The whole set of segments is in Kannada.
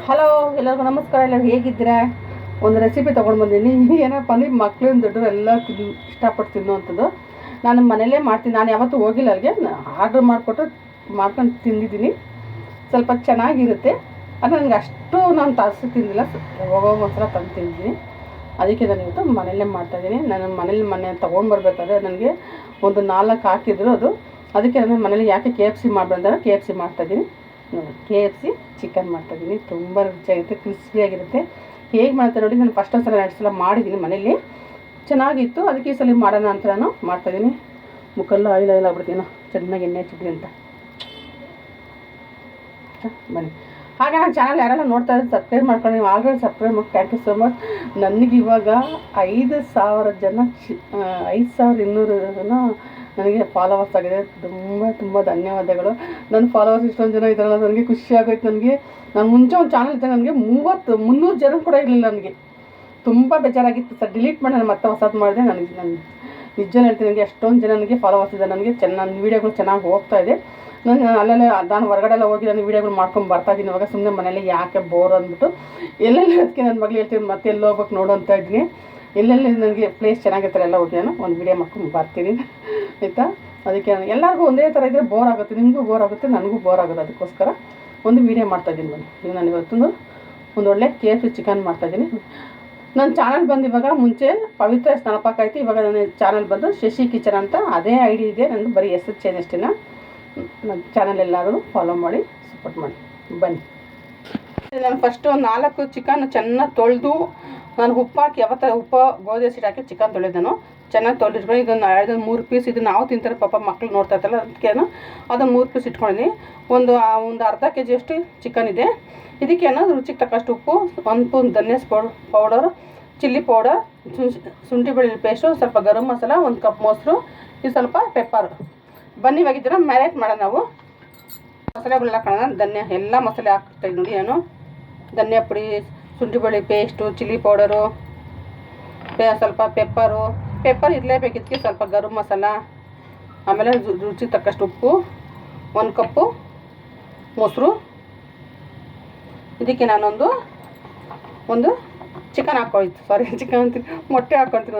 ಹಲೋ, ಎಲ್ಲರಿಗೂ ನಮಸ್ಕಾರ. ಎಲ್ಲರೂ ಹೇಗಿದ್ದೀರಾ? ಒಂದು ರೆಸಿಪಿ ತೊಗೊಂಡು ಬಂದೀನಿ. ಏನಪ್ಪ ಅಂದರೆ ಮಕ್ಕಳಿಂದ ದೊಡ್ಡರು ಎಲ್ಲ ಇಷ್ಟಪಟ್ಟು ತಿನ್ನುವಂಥದ್ದು. ನಾನು ಮನೆಯಲ್ಲೇ ಮಾಡ್ತೀನಿ. ನಾನು ಯಾವತ್ತೂ ಹೋಗಿಲ್ಲ ಅಲ್ಲಿಗೆ, ಆರ್ಡ್ರ್ ಮಾಡ್ಕೊಂಡು ತಿಂದಿದ್ದೀನಿ. ಸ್ವಲ್ಪ ಚೆನ್ನಾಗಿರುತ್ತೆ. ಅದು ನನಗೆ ಅಷ್ಟು ನಾನು ತಾಸು ತಿಂದಿಲ್ಲ, ಯಾವಾಗೋ ಒಂದ್ಸಲ ತಂದು ತಿಂದಿದ್ದೀನಿ. ಅದಕ್ಕೆ ನಾನು ಇವತ್ತು ಮನೆಯಲ್ಲೇ ಮಾಡ್ತಾಯಿದ್ದೀನಿ. ನಾನು ಮನೇಲಿ ಮೊನ್ನೆ ತೊಗೊಂಡ್ಬರ್ಬೇಕಾದ್ರೆ ನನಗೆ ಒಂದು 4 ಹಾಕಿದ್ರು. ಅದಕ್ಕೆ ನಾನು ಮನೇಲಿ ಯಾಕೆ KFC ಮಾಡ್ಬಂದ್ರೆ KFC ಮಾಡ್ತಾಯಿದ್ದೀನಿ. KFC ಚಿಕನ್ ಮಾಡ್ತಾಯಿದ್ದೀನಿ. ತುಂಬ ರುಚಿಯಾಗಿರುತ್ತೆ, ಕ್ರಿಸ್ಪಿಯಾಗಿರುತ್ತೆ. ಹೇಗೆ ಮಾಡ್ತಾರೆ ನೋಡಿ. ನಾನು ಫಸ್ಟ್ ಸಲ 2 ಸಲ ಮಾಡಿದ್ದೀನಿ ಮನೇಲಿ, ಚೆನ್ನಾಗಿತ್ತು. ಅದಕ್ಕೆ ಈ ಸಲ ಮಾಡೋಣ ಅಂತ ನಾನು ಮಾಡ್ತಾಯಿದ್ದೀನಿ. ಮುಖೆಲ್ಲ ಆಯಿಲ್ ಆಗ್ಬಿಡ್ತೀನಿ, ಚೆನ್ನಾಗಿ ಎಣ್ಣೆ ಹಚ್ಚಿದ್ರಿ ಅಂತ. ಬನ್ನಿ. ಹಾಗೆ ನನ್ನ ಚಾನಲ್ ಯಾರೆಲ್ಲ ನೋಡ್ತಾ ಇದ್ರೆ ಸಬ್ಸ್ಕ್ರೈಬ್ ಮಾಡ್ಕೊಂಡು, ನೀವು ಆಲ್ರೆಡಿ ಸಬ್ಸ್ಕ್ರೈಬ್ ಮಾಡಿ. Thank you so much. ನನಗೆ ಇವಾಗ 5,000 ಜನ 5,200 ಜನ ನನಗೆ ಫಾಲೋವರ್ಸ್ ಆಗಿದೆ. ತುಂಬ ಧನ್ಯವಾದಗಳು. ನನ್ನ ಫಾಲೋವರ್ಸ್ ಇಷ್ಟೊಂದು ಜನ ಇದ್ದಾರಲ್ಲ, ನನಗೆ ಖುಷಿ ಆಗೋಯ್ತು. ನಾನು ಮುಂಚೆ ಒಂದು ಚಾನಲ್ ಇದ್ದೆ, ನನಗೆ 300 ಜನ ಕೂಡ ಇರಲಿಲ್ಲ. ನನಗೆ ತುಂಬ ಬೇಜಾರಾಗಿತ್ತು ಸರ್. ಡಿಲೀಟ್ ಮಾಡಿ ನಾನು ಮತ್ತೆ ಹೊಸದು ಮಾಡಿದೆ. ನಾನು ನಿಜ ಹೇಳ್ತೀನಿ, ನನಗೆ ಎಷ್ಟೊಂದು ಜನ ನನಗೆ ಫಾಲೋವರ್ಸ್ ಇದೆ. ನನಗೆ ನನ್ನ ವೀಡಿಯೋಗಳು ಚೆನ್ನಾಗಿ ಹೋಗ್ತಾ ಇದೆ. ನಾನು ಹೊರಗಡೆ ಎಲ್ಲ ಹೋಗಿ ನಾನು ವೀಡಿಯೋಗಳು ಮಾಡ್ಕೊಂಡು ಬರ್ತಾಯಿದ್ದೀನಿ. ಇವಾಗ ಸುಮ್ಮನೆ ಮನೇಲಿ ಯಾಕೆ ಬೋರ್ ಅಂದ್ಬಿಟ್ಟು ಎಲ್ಲೆಲ್ಲಿ ಅದಕ್ಕೆ ನನ್ನ ಮಗಳು ಹೇಳ್ತೀನಿ, ಮತ್ತೆ ಎಲ್ಲಿ ಹೋಗ್ಬೇಕು ನೋಡು ಅಂತ ಇದ್ದೀನಿ. ಎಲ್ಲೆಲ್ಲಿ ನನಗೆ ಪ್ಲೇಸ್ ಚೆನ್ನಾಗಿರ್ತಾರೆ ಎಲ್ಲ ಹೋಗಿ ನಾನು ಒಂದು ವೀಡಿಯೋ ಮಾಡ್ಕೊಂಡು ಬರ್ತೀನಿ, ಆಯಿತಾ. ಅದಕ್ಕೆ ಎಲ್ಲರಿಗೂ ಒಂದೇ ಥರ ಇದ್ದರೆ ಬೋರ್ ಆಗುತ್ತೆ, ನಿಮಗೂ ಬೋರ್ ಆಗುತ್ತೆ, ನನಗೂ ಬೋರ್ ಆಗೋದು. ಅದಕ್ಕೋಸ್ಕರ ಒಂದು ವೀಡಿಯೋ ಮಾಡ್ತಾಯಿದ್ದೀನಿ. ಬನ್ನಿ, ನಾನು ಇವತ್ತೊಂದು ಒಳ್ಳೆ KFC ಚಿಕನ್ ಮಾಡ್ತಾಯಿದ್ದೀನಿ. ನನ್ನ ಚಾನಲ್ ಬಂದು ಇವಾಗ ಮುಂಚೆ ಪವಿತ್ರ ಸ್ನಾನಪಾಕ ಆಯಿತು. ಇವಾಗ ನನ್ನ ಚಾನಲ್ ಬಂದು ಶಶಿ ಕಿಚನ್ ಅಂತ ಅದೇ ID ಇದೆ. ನಂದು ಬರೀ ಹೆಸರು ಚೇಂಜ್ ಅಷ್ಟೇ. ನನ್ನ ಚಾನಲ್ ಎಲ್ಲರೂ ಫಾಲೋ ಮಾಡಿ, ಸಪೋರ್ಟ್ ಮಾಡಿ. ಬನ್ನಿ. ನಾನು ಫಸ್ಟು ಒಂದು 4 ಚಿಕನ್ ಚೆನ್ನಾಗಿ ತೊಳೆದು, ನಾನು ಉಪ್ಪು ಹಾಕಿ ಉಪ್ಪು ಗೋಧಿ ಹಸಿಟ್ಟು ಹಾಕಿ ಚಿಕನ್ ತೊಳೆದನು. ಚೆನ್ನಾಗಿ ತೊಳೆದಿಟ್ಕೊಂಡು ಇದನ್ನು 3 ಪೀಸ್ ಇದು ನಾವು ತಿಂತಾರೆ, ಪಾಪ ಮಕ್ಕಳು ನೋಡ್ತಾ ಇರ್ತಲ್ಲ, ಅದಕ್ಕೆ ಅದನ್ನು 3 ಪೀಸ್ ಇಟ್ಕೊಂಡಿದ್ದೀನಿ. ಒಂದು ಅರ್ಧ kg ಅಷ್ಟು ಚಿಕನ್ ಇದೆ. ಇದಕ್ಕೇನು ರುಚಿಗೆ ತಕ್ಕಷ್ಟು ಉಪ್ಪು, 1 ಸ್ಪೂನ್ ಧನಿಯಾ ಪೌಡರ್, ಚಿಲ್ಲಿ ಪೌಡರ್, ಶುಂಠಿ ಬೆಳ್ಳುಳ್ಳಿ ಪೇಸ್ಟು, ಸ್ವಲ್ಪ ಗರಂ ಮಸಾಲ, 1 ಕಪ್ ಮೊಸರು, ಇದು ಸ್ವಲ್ಪ ಪೆಪ್ಪರ್. ಬನ್ನಿ ಇವಾಗ ಇದನ್ನು ಮ್ಯಾರಿನೇಟ್ ಮಾಡೋಣ. ನಾವು ಮಸಾಲೆಗಳೆಲ್ಲ ಹಾಕೋಣ. ಧನಿಯಾ ಎಲ್ಲ ಮಸಾಲೆ ಹಾಕ್ತಾಯಿದ್ದೀನಿ ನೋಡಿ. ನಾನು ಧನಿಯಾ ಪುಡಿ, ಶುಂಠಿ ಬೆಳ್ಳುಳ್ಳಿ ಪೇಸ್ಟು, ಚಿಲ್ಲಿ ಪೌಡರು, ಸ್ವಲ್ಪ ಪೆಪ್ಪರ್ ಇರಲೇಬೇಕಿದ್ದಕ್ಕೆ, ಸ್ವಲ್ಪ ಗರಂ ಮಸಾಲ, ಆಮೇಲೆ ರುಚಿಗೆ ತಕ್ಕಷ್ಟು ಉಪ್ಪು, 1 ಕಪ್ಪು ಮೊಸರು. ಇದಕ್ಕೆ ನಾನೊಂದು ಚಿಕನ್ ಹಾಕ್ಕೊಳ್ತೀನಿ, ಚಿಕನ್ ಅಂತೀನಿ, ಮೊಟ್ಟೆ ಹಾಕ್ಕೊಳ್ತೀನಿ.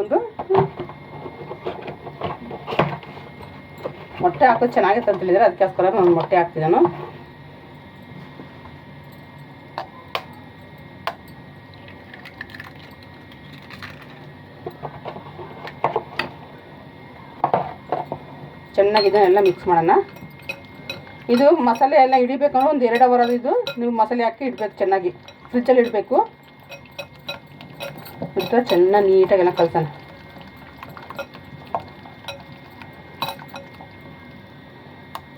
ಮೊಟ್ಟೆ ಹಾಕೋದು ಚೆನ್ನಾಗಿತ್ತು ಅಂತ ಹೇಳಿದರೆ ಅದಕ್ಕೋಸ್ಕರ ನಾನು ಮೊಟ್ಟೆ ಹಾಕ್ತಿದ್ದಾನು. ಚೆನ್ನಾಗಿ ಇದನ್ನೆಲ್ಲ ಮಿಕ್ಸ್ ಮಾಡೋಣ. ಇದು ಮಸಾಲೆ ಎಲ್ಲ ಹಿಡಿಬೇಕಂದ್ರೆ ಒಂದು 2 ಅವರ್ ಇದು ನೀವು ಮಸಾಲೆ ಹಾಕಿ ಇಡಬೇಕು. ಚೆನ್ನಾಗಿ ಫ್ರಿಜ್ಜಲ್ಲಿ ಇಡಬೇಕು. ಇದು ಚೆನ್ನಾಗಿ ನೀಟಾಗೆಲ್ಲ ಕಲಸೋಣ.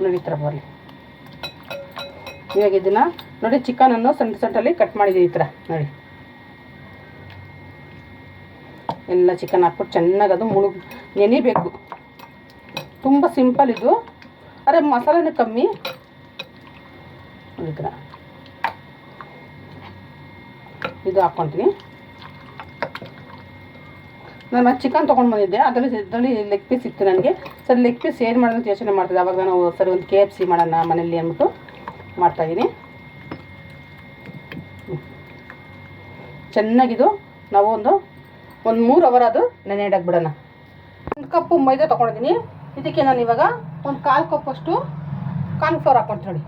ನೋಡಿ ಈ ಥರ ಬರಲಿ. ಇವಾಗ ಇದನ್ನು ನೋಡಿ, ಚಿಕನನ್ನು ಸಣ್ಣಲ್ಲಿ ಕಟ್ ಮಾಡಿದ್ದೀನಿ ಈ ಥರ ನೋಡಿ. ಎಲ್ಲ ಚಿಕನ್ ಹಾಕ್ಬಿಟ್ಟು ಚೆನ್ನಾಗಿ ಅದು ನೆನಿಬೇಕು. ತುಂಬ ಸಿಂಪಲ್ ಇದು, ಆದರೆ ಮಸಾಲೆನೂ ಕಮ್ಮಿ. ಈ ಥರ ಇದು ಹಾಕ್ಕೊತೀನಿ. ನಾನು ಚಿಕನ್ ತೊಗೊಂಡು ಬಂದಿದ್ದೆ, ಇದರಲ್ಲಿ ಲೆಗ್ ಪೀಸ್ ಇತ್ತು ನನಗೆ. ಸರಿ, ಲೆಗ್ ಪೀಸ್ ಏನು ಮಾಡೋದು ಯೋಚನೆ ಮಾಡ್ತಿದ್ದೆ. ಆವಾಗ ನಾನು ಸರಿ ಒಂದು KFC ಮಾಡೋಣ ಮನೇಲಿ ಅಂದ್ಬಿಟ್ಟು ಮಾಡ್ತಾಯಿದ್ದೀನಿ. ಚೆನ್ನಾಗಿದು ನಾವು ಒಂದು 3 ಅವರ್ ಅದು ನೆನೆ ಇಡಕ್ಕೆ ಬಿಡೋಣ. 1 ಕಪ್ಪು ಮೈದಾ ತೊಗೊಂಡಿದ್ದೀನಿ. ಇದಕ್ಕೆ ನಾನು ಇವಾಗ ಒಂದು 1/4 ಕಪ್ ಅಷ್ಟು ಕಾರ್ನ್ಫ್ಲೋರ್ ಹಾಕ್ಕೊಳ್ತೀನಿ ನೋಡಿ.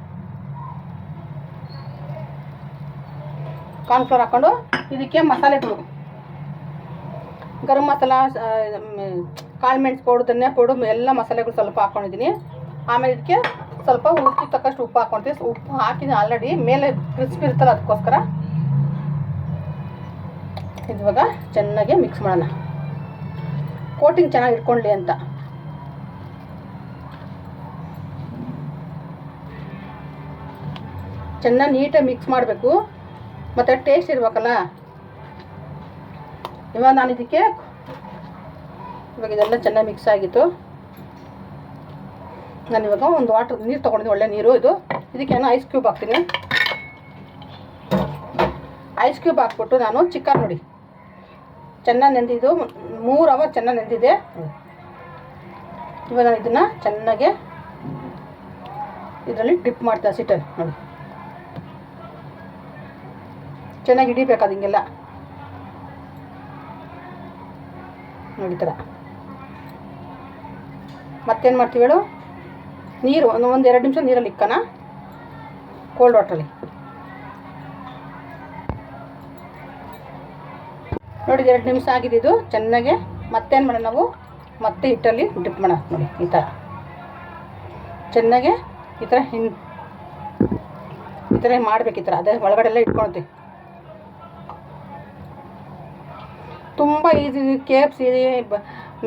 ಕಾರ್ನ್ಫ್ಲೋರ್ ಹಾಕ್ಕೊಂಡು ಇದಕ್ಕೆ ಮಸಾಲೆಗಳು, ಗರಂ ಮಸಾಲ, ಕಾಳು ಮೆಣಸು ಪೌಡ್ರು, ಧನಿಯಾ ಪೌಡ್ರು, ಎಲ್ಲ ಮಸಾಲೆಗಳು ಸ್ವಲ್ಪ ಹಾಕ್ಕೊಂಡಿದ್ದೀನಿ. ಆಮೇಲೆ ಇದಕ್ಕೆ ಸ್ವಲ್ಪ ರುಚಿಗೆ ತಕ್ಕಷ್ಟು ಉಪ್ಪು ಹಾಕ್ಕೊಳ್ತೀನಿ. ಉಪ್ಪು ಹಾಕಿದ್ದೀನಿ ಆಲ್ರೆಡಿ, ಮೇಲೆ ಕ್ರಿಸ್ಪಿ ಇರ್ತಲ್ಲ ಅದಕ್ಕೋಸ್ಕರ. ಇವಾಗ ಚೆನ್ನಾಗಿ ಮಿಕ್ಸ್ ಮಾಡೋಣ, ಕೋಟಿಂಗ್ ಚೆನ್ನಾಗಿ ಇಟ್ಕೊಳ್ಳಿ ಅಂತ. ಚೆನ್ನಾಗಿ ನೀಟಾಗಿ ಮಿಕ್ಸ್ ಮಾಡಬೇಕು, ಮತ್ತು ಟೇಸ್ಟ್ ಇರಬೇಕಲ್ಲ. ಇವಾಗ ನಾನು ಇವಾಗ ಇದೆಲ್ಲ ಚೆನ್ನಾಗಿ ಮಿಕ್ಸ್ ಆಗಿತ್ತು. ನಾನು ಇವಾಗ ಒಂದು ನೀರು ತೊಗೊಂಡಿದ್ದೀನಿ, ಒಳ್ಳೆ ನೀರು. ಇದಕ್ಕೆ ನಾನು ಐಸ್ ಕ್ಯೂಬ್ ಹಾಕ್ತೀನಿ. ಐಸ್ ಕ್ಯೂಬ್ ಹಾಕ್ಬಿಟ್ಟು ನಾನು ಚಿಕನ್ ನೋಡಿ ಚೆನ್ನಾಗಿ ನೆಂದಿದ್ದು, 3 ಅವರ್ ಚೆನ್ನಾಗಿ ನೆಂದಿದೆ. ಇವಾಗ ನಾನು ಇದನ್ನು ಚೆನ್ನಾಗಿ ಇದರಲ್ಲಿ ಡಿಪ್ ಮಾಡ್ತಾ ಸಿಟ್ಟಲ್ಲಿ ನೋಡಿ. ಚೆನ್ನಾಗಿ ಹಿಡಿಬೇಕು ಅದು ಹಿಂಗೆಲ್ಲ ನೋಡಿ ಈ ಥರ. ಮತ್ತೇನು ಮಾಡ್ತೀವಿ ಹೇಳು, ನೀರು ಒಂದು 2 ನಿಮಿಷ ನೀರಲ್ಲಿ ಇಕ್ಕನ, ಕೋಲ್ಡ್ ವಾಟ್ರಲ್ಲಿ ನೋಡಿ. 2 ನಿಮಿಷ ಆಗಿದೆ ಇದು ಚೆನ್ನಾಗೆ. ಮತ್ತೇನು ಮಾಡೋಣ ನಾವು, ಮತ್ತೆ ಹಿಟ್ಟಲ್ಲಿ ಡಿಪ್ ಮಾಡೋಣ ನೋಡಿ ಈ ಥರ ಚೆನ್ನಾಗೆ. ಈ ಥರ ಈ ಥರ ಮಾಡ್ಬೇಕು. ಈ ಥರ ಅದೇ ಒಳಗಡೆ ಎಲ್ಲ ಇಟ್ಕೊಳ್ತೀವಿ. ತುಂಬ ಈಸಿ. KFC,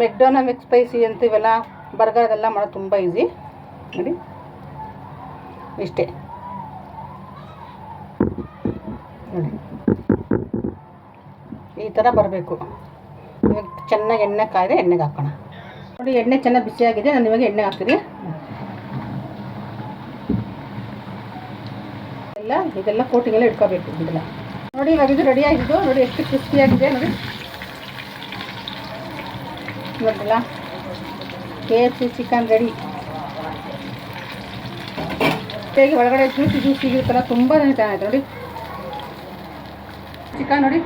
ಮೆಕ್ಡೊನಾಲ್ಡ್ McSpicy ಅಂತೀವಲ್ಲ, ಬರ್ಗರ್ ಅದೆಲ್ಲ ಮಾಡೋದು ತುಂಬ ಈಸಿ ನೋಡಿ. ಇಷ್ಟೇ ನೋಡಿ, ಈ ಥರ ಬರಬೇಕು. ಇವಾಗ ಚೆನ್ನಾಗಿ ಎಣ್ಣೆ ಕಾಯ್ದೆ ಎಣ್ಣೆಗೆ ಹಾಕೋಣ ನೋಡಿ. ಎಣ್ಣೆ ಚೆನ್ನಾಗಿ ಬಿಸಿಯಾಗಿದೆ, ನಾನು ಇವಾಗ ಎಣ್ಣೆ ಹಾಕ್ತೀನಿ. ಇದೆಲ್ಲ ಕೋಟಿಗೆಲ್ಲ ಇಟ್ಕೋಬೇಕು ಇದೆಲ್ಲ ನೋಡಿ. ಇವಾಗ ಇದು ರೆಡಿ ಆಗಿದ್ದು ನೋಡಿ, ಎಷ್ಟು ಕ್ರಿಸ್ಪಿಯಾಗಿದೆ ನೋಡಿ. ನೋಡಿಲ್ಲ, KFC ಚಿಕನ್ ರೆಡಿ. ಹೇಗೆ ಒಳಗಡೆ ಜ್ಯೂಸಿ ಇರುತ್ತಲ್ಲ, ತುಂಬ ಚೆನ್ನಾಗಿದೆ ನೋಡಿ. ಚಿಕನ್ ನೋಡಿ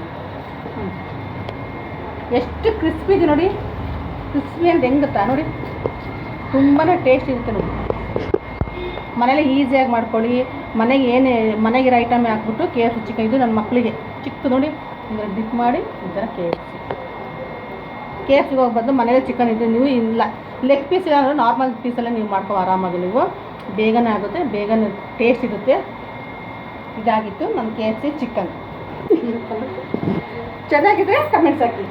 ಎಷ್ಟು ಕ್ರಿಸ್ಪಿ ಇದೆ ನೋಡಿ. ಕ್ರಿಸ್ಪಿ ಅಂತ ಹೆಂಗೆ ಗೊತ್ತಾ ನೋಡಿ, ತುಂಬಾ ಟೇಸ್ಟ್ ಇರುತ್ತೆ ನೋಡಿ. ಮನೇಲಿ ಈಸಿಯಾಗಿ ಮಾಡ್ಕೊಳ್ಳಿ. ಮನೆಗಿರೋ ಐಟಮ್ ಹಾಕ್ಬಿಟ್ಟು KFC ಚಿಕನ್. ಇದು ನನ್ನ ಮಕ್ಕಳಿಗೆ ಚಿಕ್ಕ ನೋಡಿ, ಇದನ್ನು ಡಿಪ್ ಮಾಡಿ ಈ ಥರ KFCಗೆ ಹೋಗಿ ಬಂದು ಮನೇಲಿ ಚಿಕನ್ ಇದ್ದು ನೀವು ಇಲ್ಲ ಲೆಗ್ ಪೀಸ್ ಇಲ್ಲ, ನಾರ್ಮಲ್ ಪೀಸೆಲ್ಲ ನೀವು ಮಾಡ್ಕೊ ಆರಾಮಾಗಿ. ನೀವು ಬೇಗನೆ ಆಗುತ್ತೆ, ಬೇಗನೆ ಟೇಸ್ಟ್ ಇರುತ್ತೆ. ಇದಾಗಿತ್ತು ನಮ್ಮ KFC ಚಿಕನ್. ಚೆನ್ನಾಗಿದೆ, ಕಮೆಂಟ್ಸ್ ಹಾಕಿ.